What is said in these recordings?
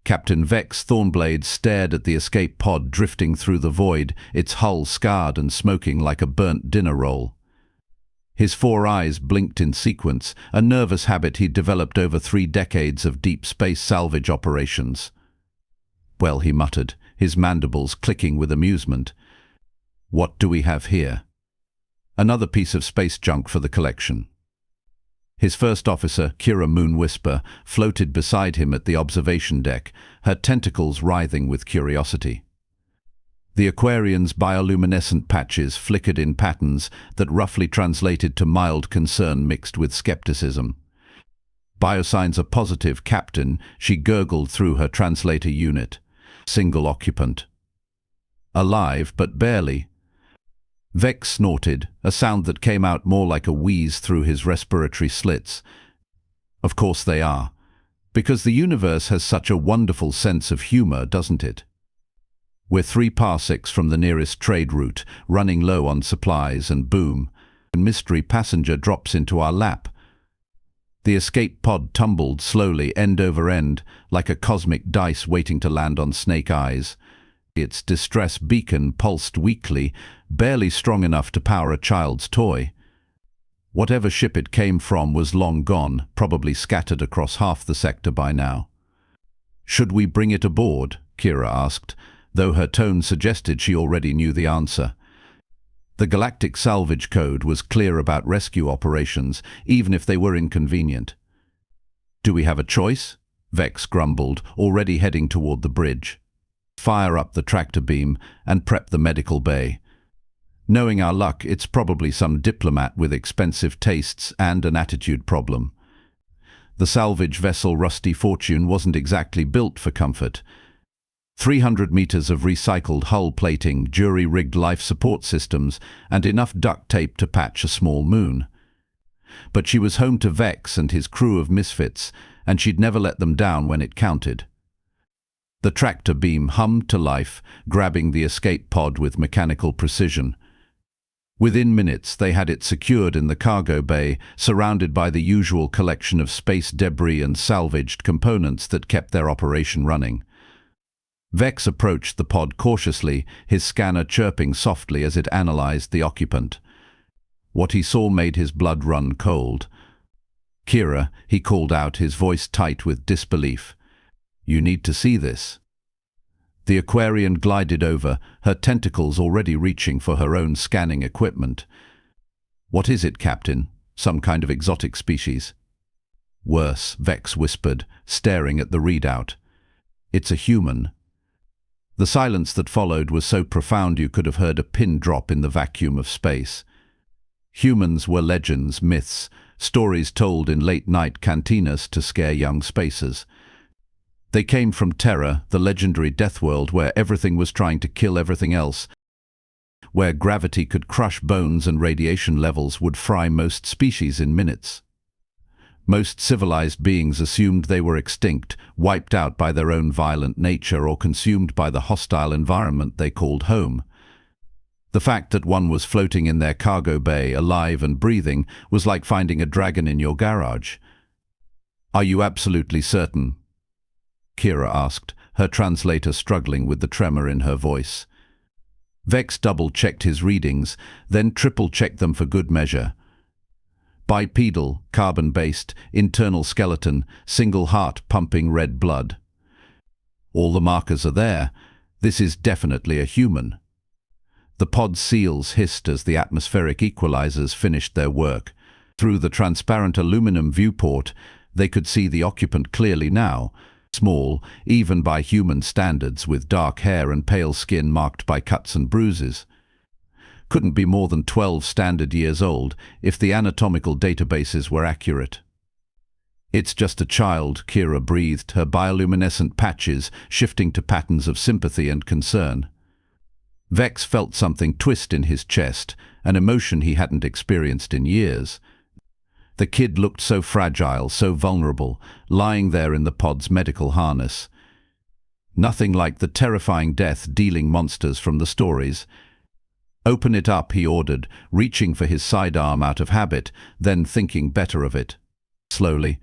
Captain Vex Thornblade stared at the escape pod drifting through the void, its hull scarred and smoking like a burnt dinner roll. His 4 eyes blinked in sequence, a nervous habit he'd developed over 3 decades of deep space salvage operations. "Well," he muttered, his mandibles clicking with amusement. "What do we have here?" "Another piece of space junk for the collection." His first officer, Kira Moonwhisper, floated beside him at the observation deck, her tentacles writhing with curiosity. The Aquarian's bioluminescent patches flickered in patterns that roughly translated to mild concern mixed with skepticism. "Biosigns are positive, Captain," she gurgled through her translator unit. "Single occupant." "Alive, but barely." Vex snorted, a sound that came out more like a wheeze through his respiratory slits. "Of course they are. Because the universe has such a wonderful sense of humor, doesn't it? We're 3 parsecs from the nearest trade route, running low on supplies, and boom, a mystery passenger drops into our lap." The escape pod tumbled slowly, end over end, like a cosmic dice waiting to land on Snake Eyes. Its distress beacon pulsed weakly, barely strong enough to power a child's toy. Whatever ship it came from was long gone, probably scattered across half the sector by now. "Should we bring it aboard?" Kira asked, though her tone suggested she already knew the answer. The Galactic salvage code was clear about rescue operations, even if they were inconvenient. "Do we have a choice?" Vex grumbled, already heading toward the bridge. "Fire up the tractor beam and prep the medical bay. Knowing our luck, it's probably some diplomat with expensive tastes and an attitude problem." The salvage vessel Rusty Fortune wasn't exactly built for comfort. 300 meters of recycled hull plating, jury-rigged life support systems, and enough duct tape to patch a small moon. But she was home to Vex and his crew of misfits, and she'd never let them down when it counted. The tractor beam hummed to life, grabbing the escape pod with mechanical precision. Within minutes, they had it secured in the cargo bay, surrounded by the usual collection of space debris and salvaged components that kept their operation running. Vex approached the pod cautiously, his scanner chirping softly as it analyzed the occupant. What he saw made his blood run cold. "Kira," he called out, his voice tight with disbelief. "You need to see this." The Aquarian glided over, her tentacles already reaching for her own scanning equipment. "What is it, Captain? Some kind of exotic species?" "Worse," Vex whispered, staring at the readout. "It's a human." The silence that followed was so profound you could have heard a pin drop in the vacuum of space. Humans were legends, myths, stories told in late-night cantinas to scare young spacers. They came from Terra, the legendary Deathworld where everything was trying to kill everything else, where gravity could crush bones and radiation levels would fry most species in minutes. Most civilized beings assumed they were extinct, wiped out by their own violent nature or consumed by the hostile environment they called home. The fact that one was floating in their cargo bay, alive and breathing, was like finding a dragon in your garage. "Are you absolutely certain?" Kira asked, her translator struggling with the tremor in her voice. Vex double-checked his readings, then triple-checked them for good measure. Bipedal, carbon-based, internal skeleton, single heart pumping red blood. "All the markers are there. This is definitely a human." The pod's seals hissed as the atmospheric equalizers finished their work. Through the transparent aluminum viewport, they could see the occupant clearly now. Small, even by human standards, with dark hair and pale skin marked by cuts and bruises. Couldn't be more than 12 standard years old, if the anatomical databases were accurate. "It's just a child," Kira breathed, her bioluminescent patches shifting to patterns of sympathy and concern. Vex felt something twist in his chest, an emotion he hadn't experienced in years. The kid looked so fragile, so vulnerable, lying there in the pod's medical harness. Nothing like the terrifying death-dealing monsters from the stories. "Open it up," he ordered, reaching for his sidearm out of habit, then thinking better of it. Slowly.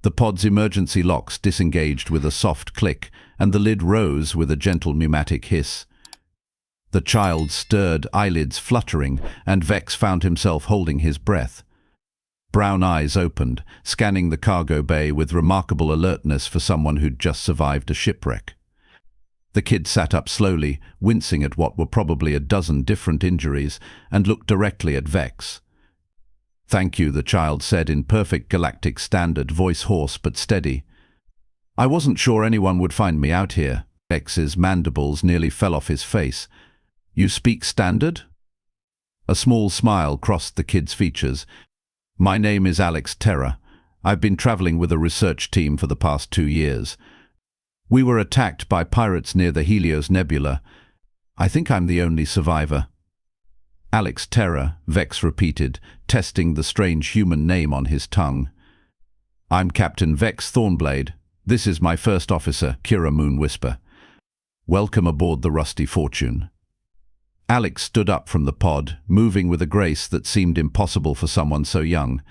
The pod's emergency locks disengaged with a soft click, and the lid rose with a gentle pneumatic hiss. The child stirred, eyelids fluttering, and Vex found himself holding his breath. Brown eyes opened, scanning the cargo bay with remarkable alertness for someone who'd just survived a shipwreck. The kid sat up slowly, wincing at what were probably a dozen different injuries, and looked directly at Vex. "Thank you," the child said in perfect Galactic standard, voice hoarse but steady. "I wasn't sure anyone would find me out here." Vex's mandibles nearly fell off his face. "You speak standard?" A small smile crossed the kid's features. "My name is Alex Terra. I've been traveling with a research team for the past 2 years. We were attacked by pirates near the Helios Nebula. I think I'm the only survivor." "Alex Terra," Vex repeated, testing the strange human name on his tongue. "I'm Captain Vex Thornblade. This is my first officer, Kira Moonwhisper. Welcome aboard the Rusty Fortune." Alex stood up from the pod, moving with a grace that seemed impossible for someone so young.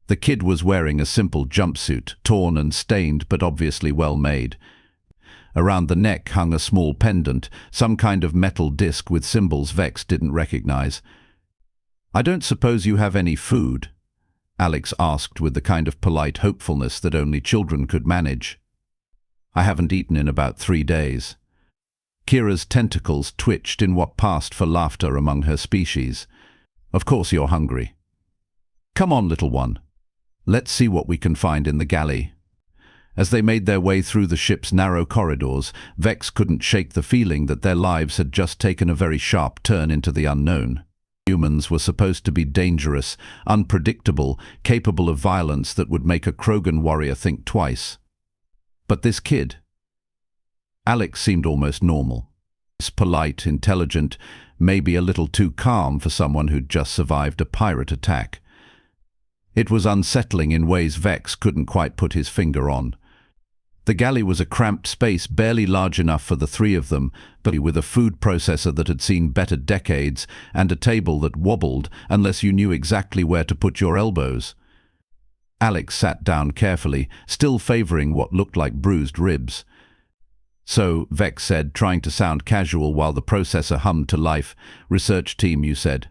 The kid was wearing a simple jumpsuit, torn and stained but obviously well made. Around the neck hung a small pendant, some kind of metal disc with symbols Vex didn't recognize. "I don't suppose you have any food?" Alex asked with the kind of polite hopefulness that only children could manage. "I haven't eaten in about 3 days." Kira's tentacles twitched in what passed for laughter among her species. "Of course you're hungry. Come on, little one. Let's see what we can find in the galley." As they made their way through the ship's narrow corridors, Vex couldn't shake the feeling that their lives had just taken a very sharp turn into the unknown. Humans were supposed to be dangerous, unpredictable, capable of violence that would make a Krogan warrior think twice. But this kid... Alex seemed almost normal. Polite, intelligent, maybe a little too calm for someone who'd just survived a pirate attack. It was unsettling in ways Vex couldn't quite put his finger on. The galley was a cramped space barely large enough for the 3 of them, but with a food processor that had seen better decades and a table that wobbled unless you knew exactly where to put your elbows. Alex sat down carefully, still favoring what looked like bruised ribs. "So," Vex said, trying to sound casual while the processor hummed to life, "research team, you said."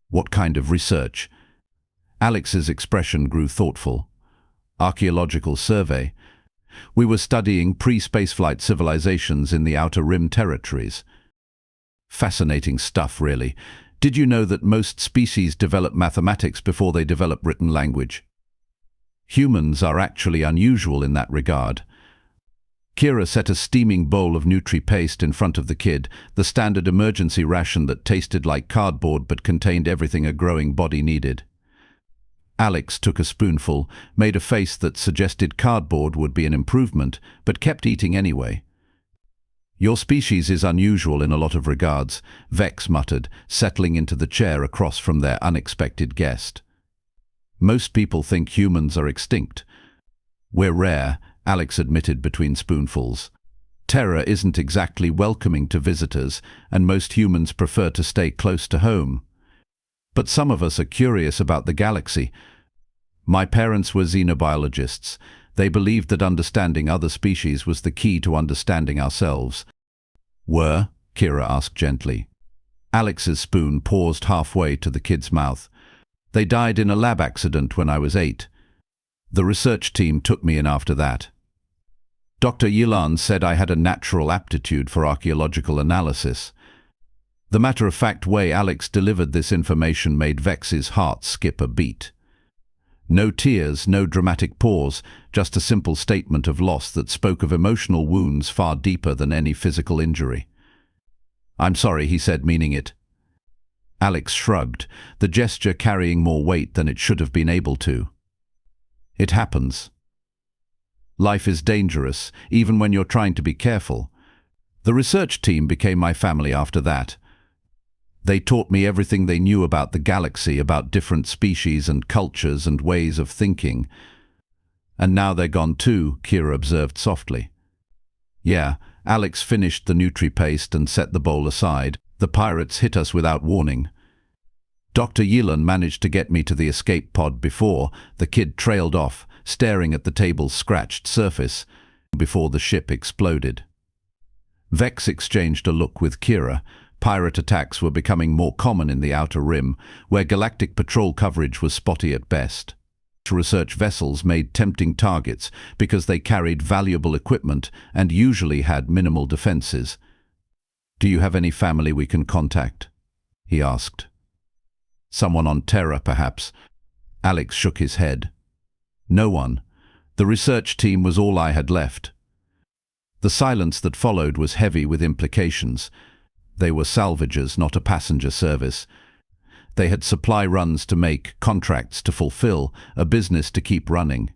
"What kind of research?" Alex's expression grew thoughtful. "Archaeological survey. We were studying pre-spaceflight civilizations in the Outer Rim territories." "Fascinating stuff, really. Did you know that most species develop mathematics before they develop written language?" "Humans are actually unusual in that regard." Kira set a steaming bowl of Nutri-Paste in front of the kid, the standard emergency ration that tasted like cardboard but contained everything a growing body needed. Alex took a spoonful, made a face that suggested cardboard would be an improvement, but kept eating anyway. "Your species is unusual in a lot of regards," Vex muttered, settling into the chair across from their unexpected guest. "Most people think humans are extinct." "We're rare," Alex admitted between spoonfuls. "Terra isn't exactly welcoming to visitors, and most humans prefer to stay close to home. But some of us are curious about the galaxy. My parents were xenobiologists. They believed that understanding other species was the key to understanding ourselves." "Were?" Kira asked gently. Alex's spoon paused halfway to the kid's mouth. "They died in a lab accident when I was 8. The research team took me in after that. Dr. Yilan said I had a natural aptitude for archaeological analysis." The matter-of-fact way Alex delivered this information made Vex's heart skip a beat. No tears, no dramatic pause, just a simple statement of loss that spoke of emotional wounds far deeper than any physical injury. "I'm sorry," he said, meaning it. Alex shrugged, the gesture carrying more weight than it should have been able to. "It happens. Life is dangerous, even when you're trying to be careful. The research team became my family after that. They taught me everything they knew about the galaxy, about different species and cultures and ways of thinking. And now they're gone too," Kira observed softly. "Yeah," Alex finished the Nutri-Paste and set the bowl aside. "The pirates hit us without warning. Dr. Yilan managed to get me to the escape pod before." The kid trailed off, staring at the table's scratched surface before the ship exploded. Vex exchanged a look with Kira. Pirate attacks were becoming more common in the Outer Rim, where Galactic patrol coverage was spotty at best. Research vessels made tempting targets because they carried valuable equipment and usually had minimal defenses. "Do you have any family we can contact?" he asked. "Someone on Terra, perhaps?" Alex shook his head. "No one. The research team was all I had left." The silence that followed was heavy with implications. They were salvagers, not a passenger service. They had supply runs to make, contracts to fulfill, a business to keep running.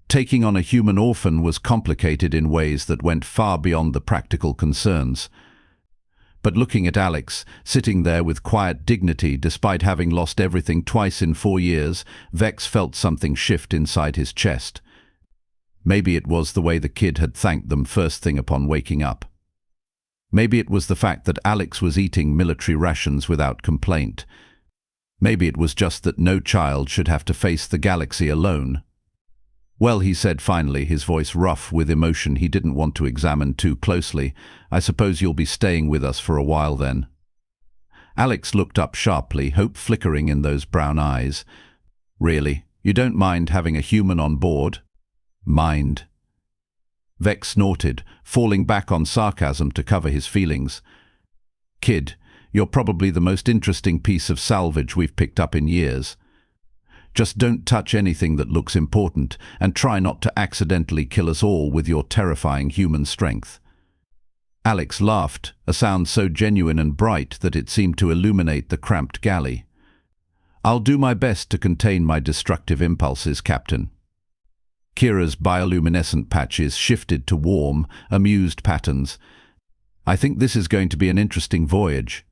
Taking on a human orphan was complicated in ways that went far beyond the practical concerns. But looking at Alex, sitting there with quiet dignity despite having lost everything twice in 4 years, Vex felt something shift inside his chest. Maybe it was the way the kid had thanked them first thing upon waking up. Maybe it was the fact that Alex was eating military rations without complaint. Maybe it was just that no child should have to face the galaxy alone. "Well," he said finally, his voice rough with emotion he didn't want to examine too closely, "I suppose you'll be staying with us for a while then." Alex looked up sharply, hope flickering in those brown eyes. "Really? You don't mind having a human on board?" "Mind." Vex snorted, falling back on sarcasm to cover his feelings. "Kid, you're probably the most interesting piece of salvage we've picked up in years. Just don't touch anything that looks important, and try not to accidentally kill us all with your terrifying human strength." Alex laughed, a sound so genuine and bright that it seemed to illuminate the cramped galley. "I'll do my best to contain my destructive impulses, Captain." Kira's bioluminescent patches shifted to warm, amused patterns. "I think this is going to be an interesting voyage."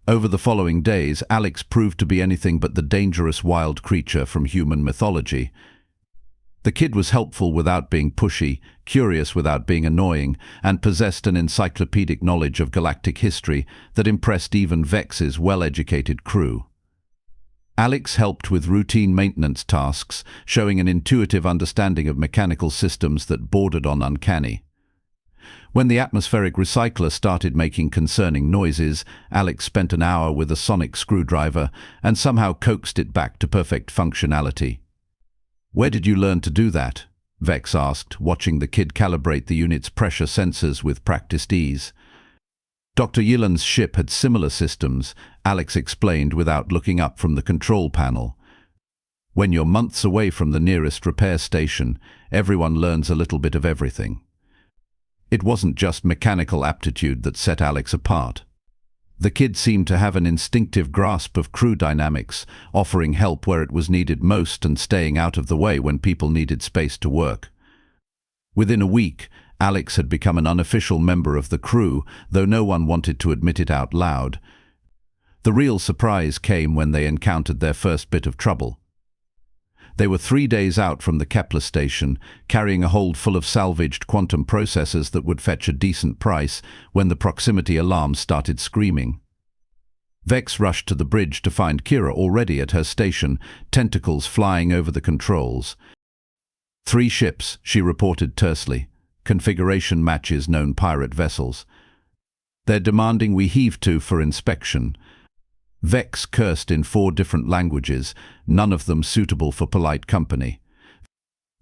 Over the following days, Alex proved to be anything but the dangerous wild creature from human mythology. The kid was helpful without being pushy, curious without being annoying, and possessed an encyclopedic knowledge of galactic history that impressed even Vex's well-educated crew. Alex helped with routine maintenance tasks, showing an intuitive understanding of mechanical systems that bordered on uncanny. When the atmospheric recycler started making concerning noises, Alex spent an hour with a sonic screwdriver and somehow coaxed it back to perfect functionality. "Where did you learn to do that?" Vex asked, watching the kid calibrate the unit's pressure sensors with practiced ease. Dr. Yillen's ship had similar systems, Alex explained without looking up from the control panel. "When you're months away from the nearest repair station, everyone learns a little bit of everything." It wasn't just mechanical aptitude that set Alex apart. The kid seemed to have an instinctive grasp of crew dynamics, offering help where it was needed most and staying out of the way when people needed space to work. Within a week, Alex had become an unofficial member of the crew, though no one wanted to admit it out loud. The real surprise came when they encountered their first bit of trouble. They were 3 days out from the Kepler station, carrying a hold full of salvaged quantum processors that would fetch a decent price when the proximity alarm started screaming. Vex rushed to the bridge to find Kira already at her station, tentacles flying over the controls. 3 ships, she reported tersely. Configuration matches known pirate vessels. "They're demanding we heave to for inspection." Vex cursed in 4 different languages, none of them suitable for polite company.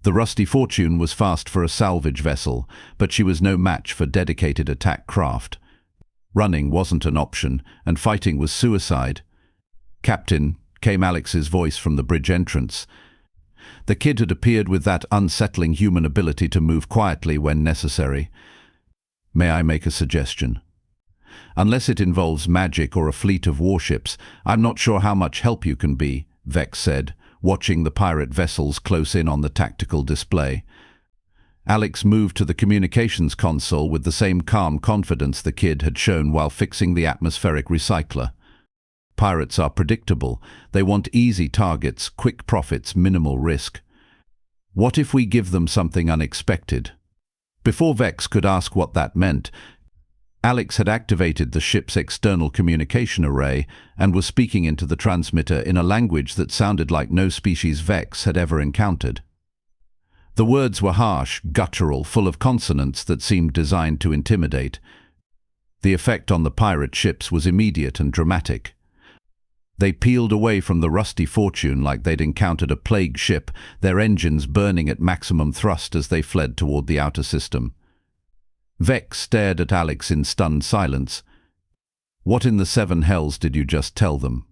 The Rusty Fortune was fast for a salvage vessel, but she was no match for dedicated attack craft. Running wasn't an option, and fighting was suicide. "Captain," came Alex's voice from the bridge entrance. The kid had appeared with that unsettling human ability to move quietly when necessary. "May I make a suggestion?" "Unless it involves magic or a fleet of warships, I'm not sure how much help you can be," Vex said, watching the pirate vessels close in on the tactical display. Alex moved to the communications console with the same calm confidence the kid had shown while fixing the atmospheric recycler. Pirates are predictable. They want easy targets, quick profits, minimal risk. What if we give them something unexpected? Before Vex could ask what that meant, Alex had activated the ship's external communication array and was speaking into the transmitter in a language that sounded like no species Vex had ever encountered. The words were harsh, guttural, full of consonants that seemed designed to intimidate. The effect on the pirate ships was immediate and dramatic. They peeled away from the rusty Fortune like they'd encountered a plague ship, their engines burning at maximum thrust as they fled toward the outer system. Vex stared at Alex in stunned silence. "What in the seven hells did you just tell them?"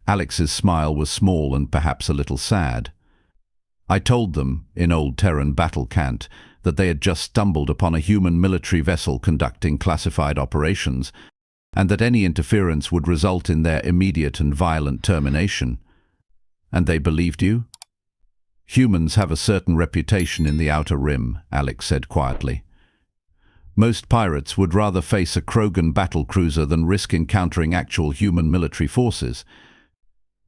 Alex's smile was small and perhaps a little sad. "I told them, in old Terran battle cant, that they had just stumbled upon a human military vessel conducting classified operations, and that any interference would result in their immediate and violent termination." "And they believed you?" "Humans have a certain reputation in the Outer Rim," Alex said quietly. "Most pirates would rather face a Krogan battlecruiser than risk encountering actual human military forces."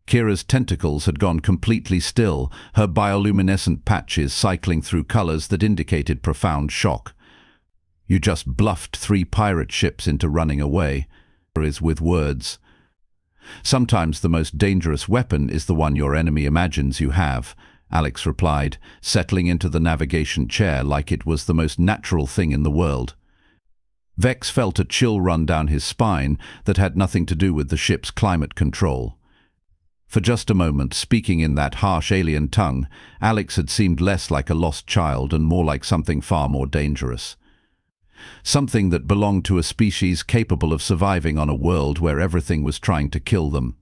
Kira's tentacles had gone completely still, her bioluminescent patches cycling through colors that indicated profound shock. "You just bluffed 3 pirate ships into running away," is with words. "Sometimes the most dangerous weapon is the one your enemy imagines you have," Alex replied, settling into the navigation chair like it was the most natural thing in the world. Vex felt a chill run down his spine that had nothing to do with the ship's climate control. For just a moment, speaking in that harsh alien tongue, Alex had seemed less like a lost child and more like something far more dangerous. Something that belonged to a species capable of surviving on a world where everything was trying to kill them.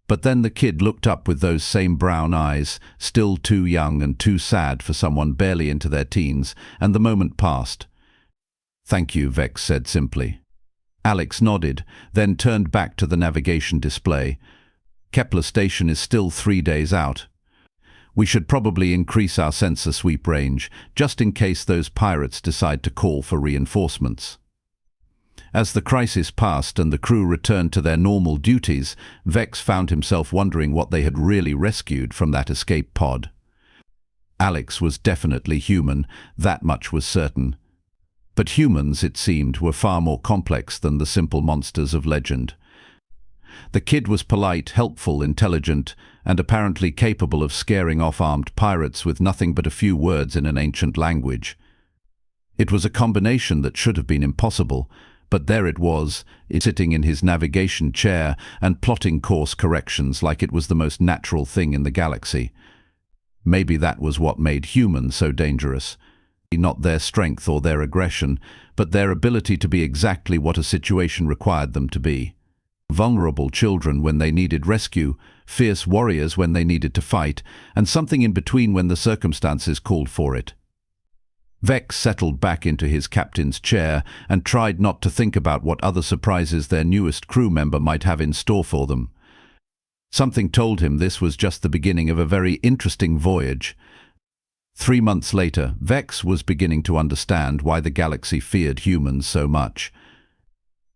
But then the kid looked up with those same brown eyes, still too young and too sad for someone barely into their teens, and the moment passed. "Thank you," Vex said simply. Alex nodded, then turned back to the navigation display. "Kepler Station is still 3 days out. We should probably increase our sensor sweep range, just in case those pirates decide to call for reinforcements." As the crisis passed and the crew returned to their normal duties, Vex found himself wondering what they had really rescued from that escape pod. Alex was definitely human, that much was certain. But humans, it seemed, were far more complex than the simple monsters of legend. The kid was polite, helpful, intelligent, and apparently capable of scaring off armed pirates with nothing but a few words in an ancient language. It was a combination that should have been impossible, but there it was, sitting in his navigation chair and plotting course corrections like it was the most natural thing in the galaxy. Maybe that was what made humans so dangerous. Not their strength or their aggression, but their ability to be exactly what a situation required them to be. Vulnerable children when they needed rescue, fierce warriors when they needed to fight, and something in between when the circumstances called for it. Vex settled back into his captain's chair and tried not to think about what other surprises their newest crew member might have in store for them. Something told him this was just the beginning of a very interesting voyage. 3 months later, Vex was beginning to understand why the galaxy feared humans so much.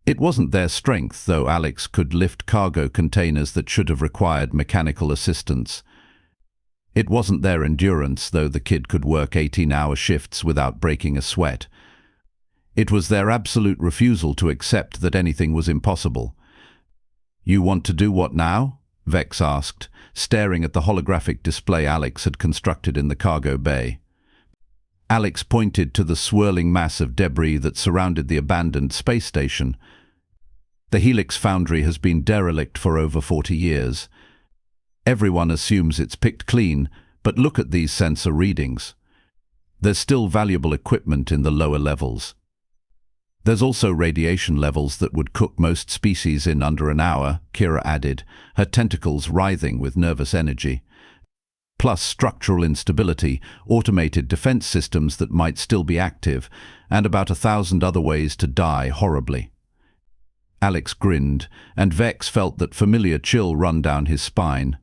It wasn't their strength, though Alex could lift cargo containers that should have required mechanical assistance. It wasn't their endurance, though the kid could work 18-hour shifts without breaking a sweat. It was their absolute refusal to accept that anything was impossible. "You want to do what now?" Vex asked, staring at the holographic display Alex had constructed in the cargo bay. Alex pointed to the swirling mass of debris that surrounded the abandoned space station. "The Helix Foundry has been derelict for over 40 years. Everyone assumes it's picked clean, but look at these sensor readings. There's still valuable equipment in the lower levels. There's also radiation levels that would cook most species in under an hour," Kira added, her tentacles writhing with nervous energy. "Plus structural instability, automated defense systems that might still be active, and about 1,000 other ways to die horribly." Alex grinned, and Vex felt that familiar chill run down his spine.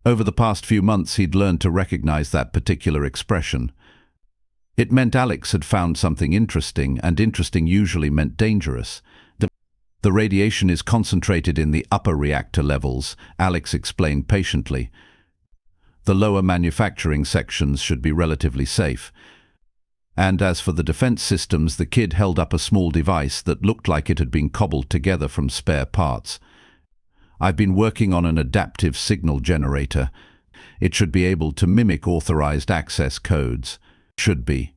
Over the past few months he'd learned to recognize that particular expression. It meant Alex had found something interesting, and interesting usually meant dangerous. "The radiation is concentrated in the upper reactor levels," Alex explained patiently. "The lower manufacturing sections should be relatively safe." And as for the defense systems, the kid held up a small device that looked like it had been cobbled together from spare parts. "I've been working on an adaptive signal generator. It should be able to mimic authorized access codes. Should be.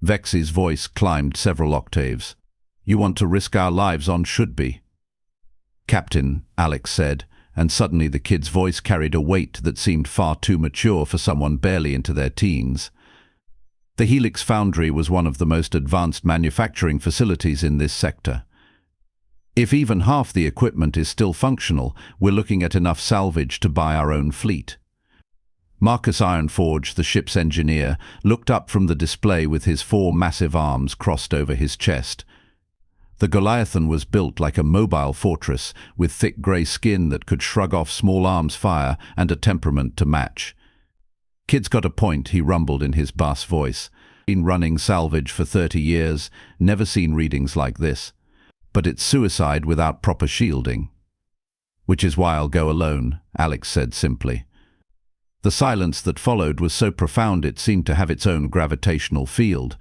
Vex's voice climbed several octaves. You want to risk our lives on should be? Captain, Alex said, and suddenly the kid's voice carried a weight that seemed far too mature for someone barely into their teens. The Helix Foundry was one of the most advanced manufacturing facilities in this sector. If even half the equipment is still functional, we're looking at enough salvage to buy our own fleet. Marcus Ironforge, the ship's engineer, looked up from the display with his 4 massive arms crossed over his chest. The Goliathan was built like a mobile fortress, with thick grey skin that could shrug off small arms fire and a temperament to match. Kid's got a point, he rumbled in his bass voice. Been running salvage for 30 years, never seen readings like this. But it's suicide without proper shielding. Which is why I'll go alone, Alex said simply. The silence that followed was so profound it seemed to have its own gravitational field.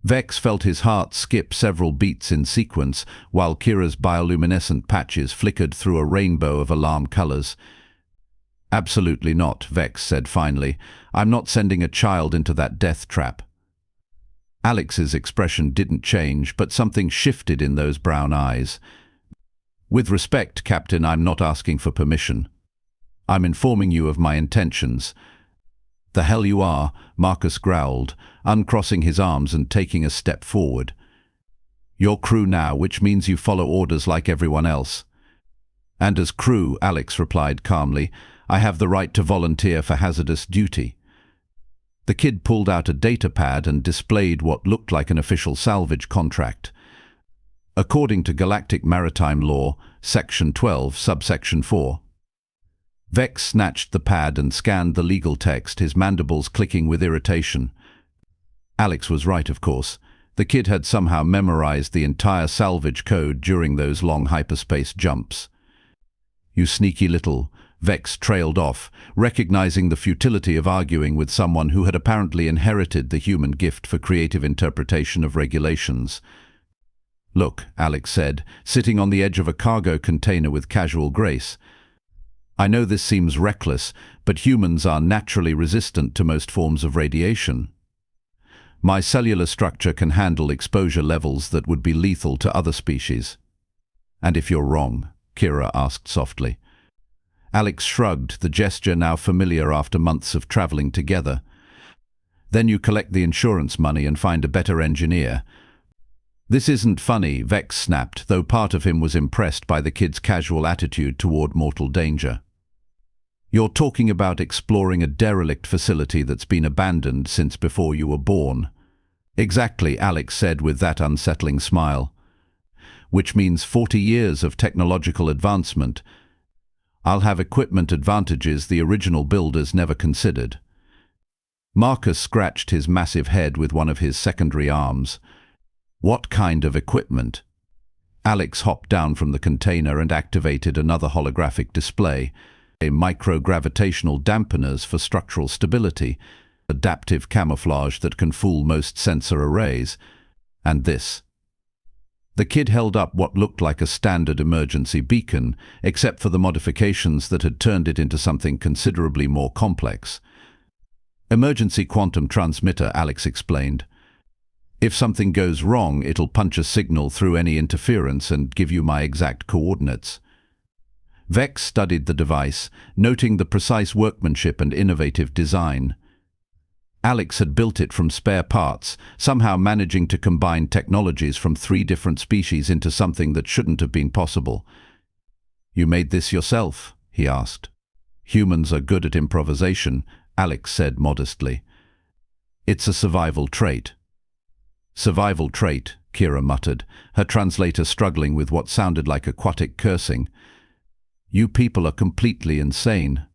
Vex felt his heart skip several beats in sequence while Kira's bioluminescent patches flickered through a rainbow of alarm colors. Absolutely not, Vex said finally. I'm not sending a child into that death trap. Alex's expression didn't change, but something shifted in those brown eyes. With respect, Captain, I'm not asking for permission. I'm informing you of my intentions. The hell you are, Marcus growled, uncrossing his arms and taking a step forward. You're crew now, which means you follow orders like everyone else. And as crew, Alex replied calmly, I have the right to volunteer for hazardous duty. The kid pulled out a data pad and displayed what looked like an official salvage contract. According to Galactic Maritime Law, Section 12, Subsection 4. Vex snatched the pad and scanned the legal text, his mandibles clicking with irritation. Alex was right, of course. The kid had somehow memorized the entire salvage code during those long hyperspace jumps. You sneaky little... Vex trailed off, recognizing the futility of arguing with someone who had apparently inherited the human gift for creative interpretation of regulations. Look, Alex said, sitting on the edge of a cargo container with casual grace. I know this seems reckless, but humans are naturally resistant to most forms of radiation. My cellular structure can handle exposure levels that would be lethal to other species. And if you're wrong, Kira asked softly. Alex shrugged, the gesture now familiar after months of traveling together. Then you collect the insurance money and find a better engineer. This isn't funny, Vex snapped, though part of him was impressed by the kid's casual attitude toward mortal danger. You're talking about exploring a derelict facility that's been abandoned since before you were born. Exactly, Alex said with that unsettling smile. Which means 40 years of technological advancement. I'll have equipment advantages the original builders never considered. Marcus scratched his massive head with one of his secondary arms. What kind of equipment? Alex hopped down from the container and activated another holographic display. Microgravitational dampeners for structural stability, adaptive camouflage that can fool most sensor arrays, and this. The kid held up what looked like a standard emergency beacon, except for the modifications that had turned it into something considerably more complex. Emergency quantum transmitter, Alex explained. If something goes wrong, it'll punch a signal through any interference and give you my exact coordinates. Vex studied the device, noting the precise workmanship and innovative design. Alex had built it from spare parts, somehow managing to combine technologies from 3 different species into something that shouldn't have been possible. You made this yourself? He asked. Humans are good at improvisation, Alex said modestly. It's a survival trait. Survival trait, Kira muttered, her translator struggling with what sounded like aquatic cursing. You people are completely insane.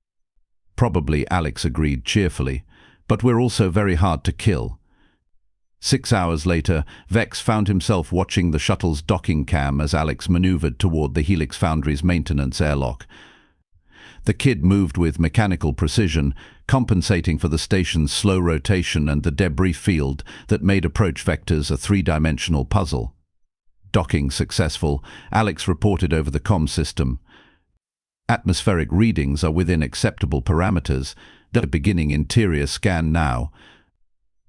Probably, Alex agreed cheerfully. But we're also very hard to kill. 6 hours later, Vex found himself watching the shuttle's docking cam as Alex maneuvered toward the Helix Foundry's maintenance airlock. The kid moved with mechanical precision, compensating for the station's slow rotation and the debris field that made approach vectors a 3-dimensional puzzle. Docking successful, Alex reported over the comm system. Atmospheric readings are within acceptable parameters. The beginning interior scan now.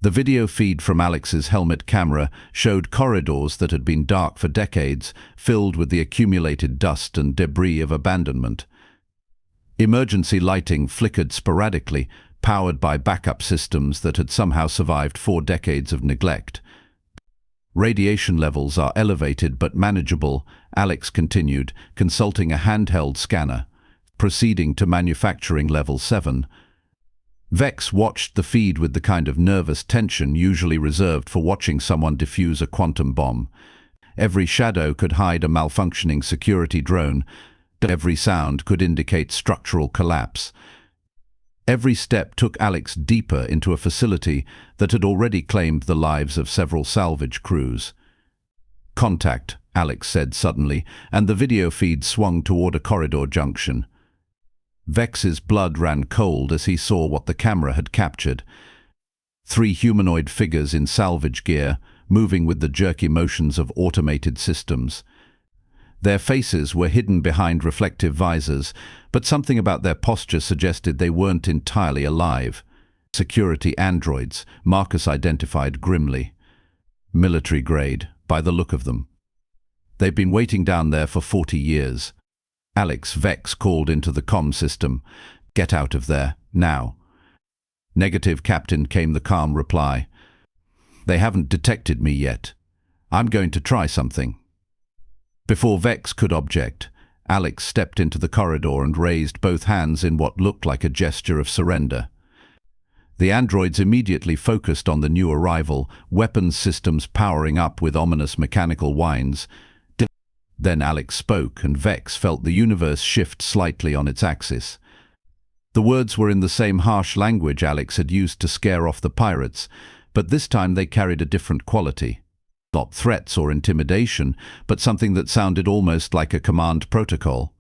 The video feed from Alex's helmet camera showed corridors that had been dark for decades, filled with the accumulated dust and debris of abandonment. Emergency lighting flickered sporadically, powered by backup systems that had somehow survived 4 decades of neglect. Radiation levels are elevated but manageable, Alex continued, consulting a handheld scanner, proceeding to manufacturing level 7. Vex watched the feed with the kind of nervous tension usually reserved for watching someone defuse a quantum bomb. Every shadow could hide a malfunctioning security drone. Every sound could indicate structural collapse. Every step took Alex deeper into a facility that had already claimed the lives of several salvage crews. "Contact," Alex said suddenly, and the video feed swung toward a corridor junction. Vex's blood ran cold as he saw what the camera had captured. 3 humanoid figures in salvage gear, moving with the jerky motions of automated systems. Their faces were hidden behind reflective visors, but something about their posture suggested they weren't entirely alive. Security androids, Marcus identified grimly. Military grade, by the look of them. They've been waiting down there for 40 years. Alex Vex called into the comm system. "Get out of there, now." "Negative, Captain," came the calm reply. "They haven't detected me yet. I'm going to try something." Before Vex could object, Alex stepped into the corridor and raised both hands in what looked like a gesture of surrender. The androids immediately focused on the new arrival, weapons systems powering up with ominous mechanical whines. Then Alex spoke, and Vex felt the universe shift slightly on its axis. The words were in the same harsh language Alex had used to scare off the pirates, but this time they carried a different quality. Not threats or intimidation, but something that sounded almost like a command protocol.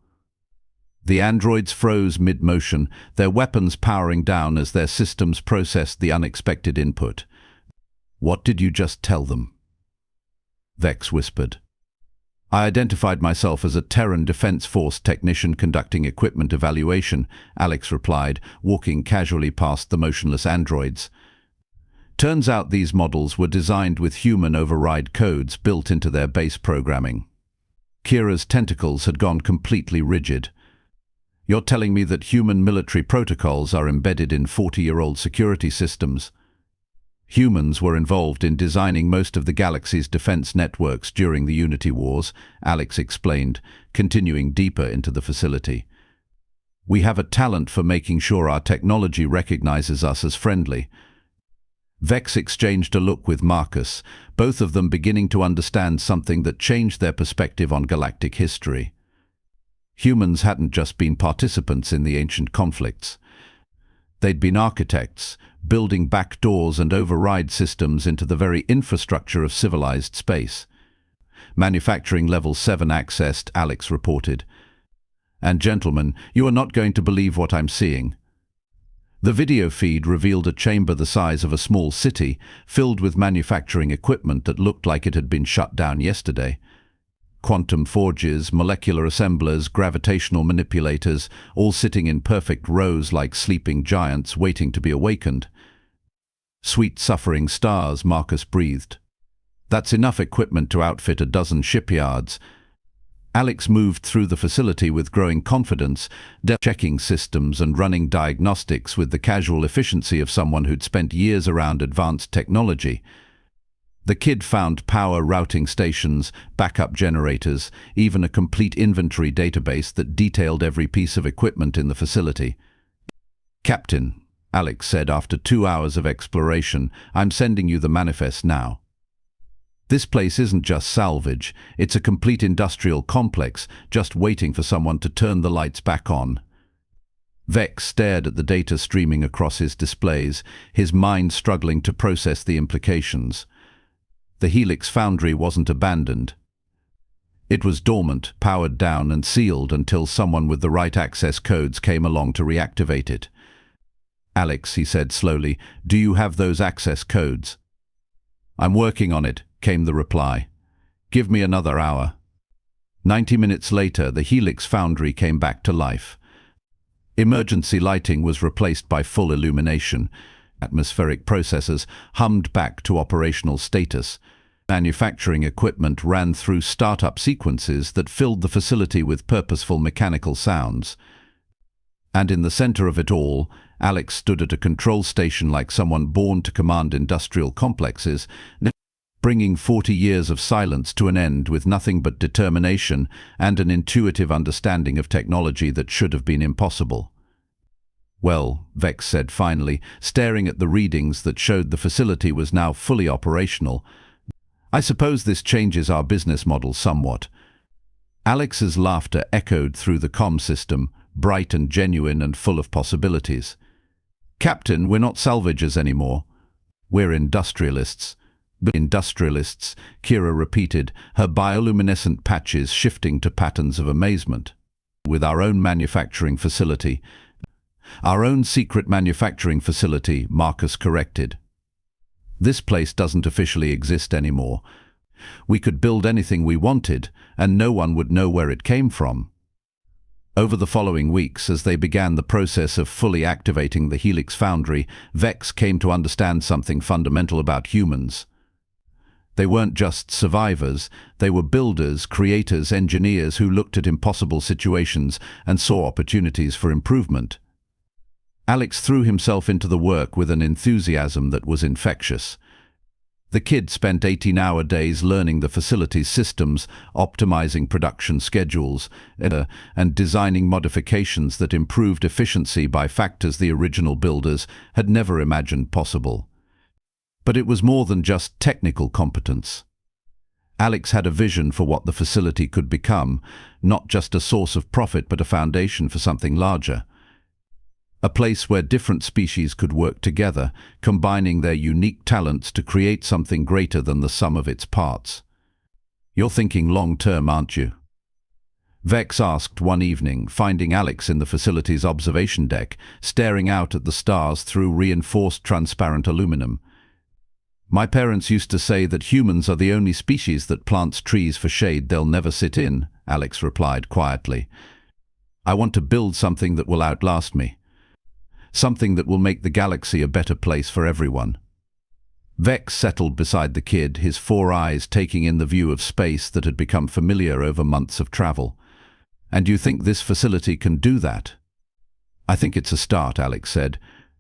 The androids froze mid-motion, their weapons powering down as their systems processed the unexpected input. "What did you just tell them?" Vex whispered. "I identified myself as a Terran Defense Force technician conducting equipment evaluation," Alex replied, walking casually past the motionless androids. Turns out these models were designed with human override codes built into their base programming. Kira's tentacles had gone completely rigid. "You're telling me that human military protocols are embedded in 40-year-old security systems?" "Humans were involved in designing most of the galaxy's defense networks during the Unity Wars," Alex explained, continuing deeper into the facility. "We have a talent for making sure our technology recognizes us as friendly." Vex exchanged a look with Marcus, both of them beginning to understand something that changed their perspective on galactic history. Humans hadn't just been participants in the ancient conflicts. They'd been architects, building back doors and override systems into the very infrastructure of civilized space. "Manufacturing level 7 accessed," Alex reported. "And gentlemen, you are not going to believe what I'm seeing." The video feed revealed a chamber the size of a small city, filled with manufacturing equipment that looked like it had been shut down yesterday. Quantum forges, molecular assemblers, gravitational manipulators, all sitting in perfect rows like sleeping giants waiting to be awakened. "Sweet suffering stars," Marcus breathed. "That's enough equipment to outfit a dozen shipyards." Alex moved through the facility with growing confidence, checking systems and running diagnostics with the casual efficiency of someone who'd spent years around advanced technology. The kid found power routing stations, backup generators, even a complete inventory database that detailed every piece of equipment in the facility. "Captain," Alex said after 2 hours of exploration, "I'm sending you the manifest now. This place isn't just salvage, it's a complete industrial complex, just waiting for someone to turn the lights back on." Vex stared at the data streaming across his displays, his mind struggling to process the implications. The Helix Foundry wasn't abandoned. It was dormant, powered down and sealed until someone with the right access codes came along to reactivate it. "Alex," he said slowly, "do you have those access codes?" "I'm working on it," came the reply. "Give me another hour." 90 minutes later, the Helix Foundry came back to life. Emergency lighting was replaced by full illumination. Atmospheric processors hummed back to operational status. Manufacturing equipment ran through startup sequences that filled the facility with purposeful mechanical sounds. And in the center of it all, Alex stood at a control station like someone born to command industrial complexes, bringing 40 years of silence to an end with nothing but determination and an intuitive understanding of technology that should have been impossible. "Well," Vex said finally, staring at the readings that showed the facility was now fully operational, "I suppose this changes our business model somewhat." Alex's laughter echoed through the comm system, bright and genuine and full of possibilities. "Captain, we're not salvagers anymore. We're industrialists." "Industrialists," Kira repeated, her bioluminescent patches shifting to patterns of amazement. "With our own manufacturing facility." "Our own secret manufacturing facility," Marcus corrected. "This place doesn't officially exist anymore. We could build anything we wanted, and no one would know where it came from." Over the following weeks, as they began the process of fully activating the Helix Foundry, Vex came to understand something fundamental about humans. They weren't just survivors, they were builders, creators, engineers who looked at impossible situations and saw opportunities for improvement. Alex threw himself into the work with an enthusiasm that was infectious. The kid spent 18-hour days learning the facility's systems, optimizing production schedules, and designing modifications that improved efficiency by factors the original builders had never imagined possible. But it was more than just technical competence. Alex had a vision for what the facility could become, not just a source of profit but a foundation for something larger. A place where different species could work together, combining their unique talents to create something greater than the sum of its parts. "You're thinking long-term, aren't you?" Vex asked one evening, finding Alex in the facility's observation deck, staring out at the stars through reinforced transparent aluminum. "My parents used to say that humans are the only species that plants trees for shade they'll never sit in," Alex replied quietly. "I want to build something that will outlast me. Something that will make the galaxy a better place for everyone." Vex settled beside the kid, his four eyes taking in the view of space that had become familiar over months of travel. "And you think this facility can do that?" "I think it's a start," Alex said.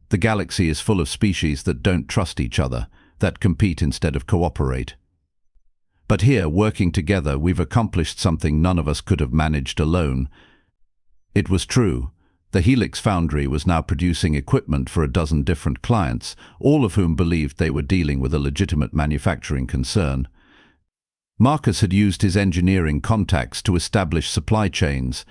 "The galaxy is full of species that don't trust each other, that compete instead of cooperate. But here, working together, we've accomplished something none of us could have managed alone." It was true. The Helix Foundry was now producing equipment for a dozen different clients, all of whom believed they were dealing with a legitimate manufacturing concern. Marcus had used his engineering contacts to establish supply chains.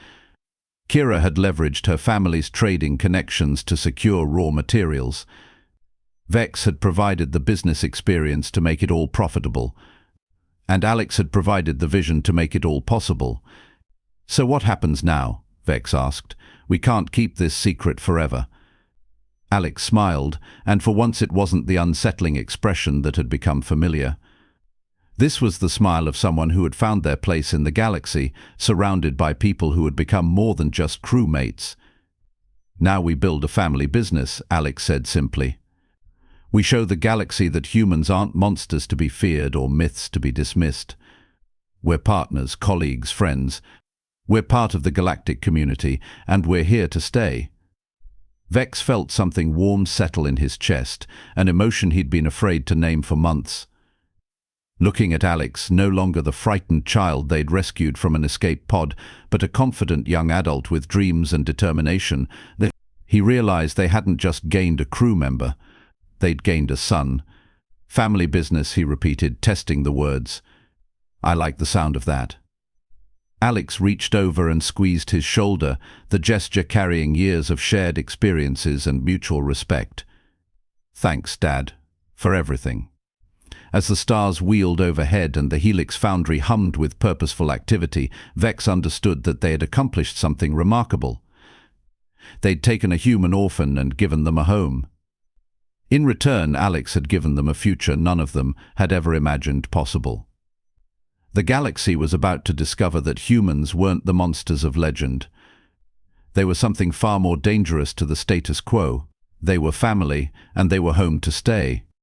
Kira had leveraged her family's trading connections to secure raw materials. Vex had provided the business experience to make it all profitable. And Alex had provided the vision to make it all possible. "So what happens now?" Vex asked. "We can't keep this secret forever." Alex smiled, and for once it wasn't the unsettling expression that had become familiar. This was the smile of someone who had found their place in the galaxy, surrounded by people who had become more than just crewmates. "Now we build a family business," Alex said simply. "We show the galaxy that humans aren't monsters to be feared or myths to be dismissed. We're partners, colleagues, friends. We're part of the galactic community, and we're here to stay." Vex felt something warm settle in his chest, an emotion he'd been afraid to name for months. Looking at Alex, no longer the frightened child they'd rescued from an escape pod, but a confident young adult with dreams and determination, he realized they hadn't just gained a crew member, they'd gained a son. "Family business," he repeated, testing the words. "I like the sound of that." Alex reached over and squeezed his shoulder, the gesture carrying years of shared experiences and mutual respect. "Thanks, Dad, for everything." As the stars wheeled overhead and the Helix Foundry hummed with purposeful activity, Vex understood that they had accomplished something remarkable. They'd taken a human orphan and given them a home. In return, Alex had given them a future none of them had ever imagined possible. The galaxy was about to discover that humans weren't the monsters of legend. They were something far more dangerous to the status quo. They were family, and they were home to stay.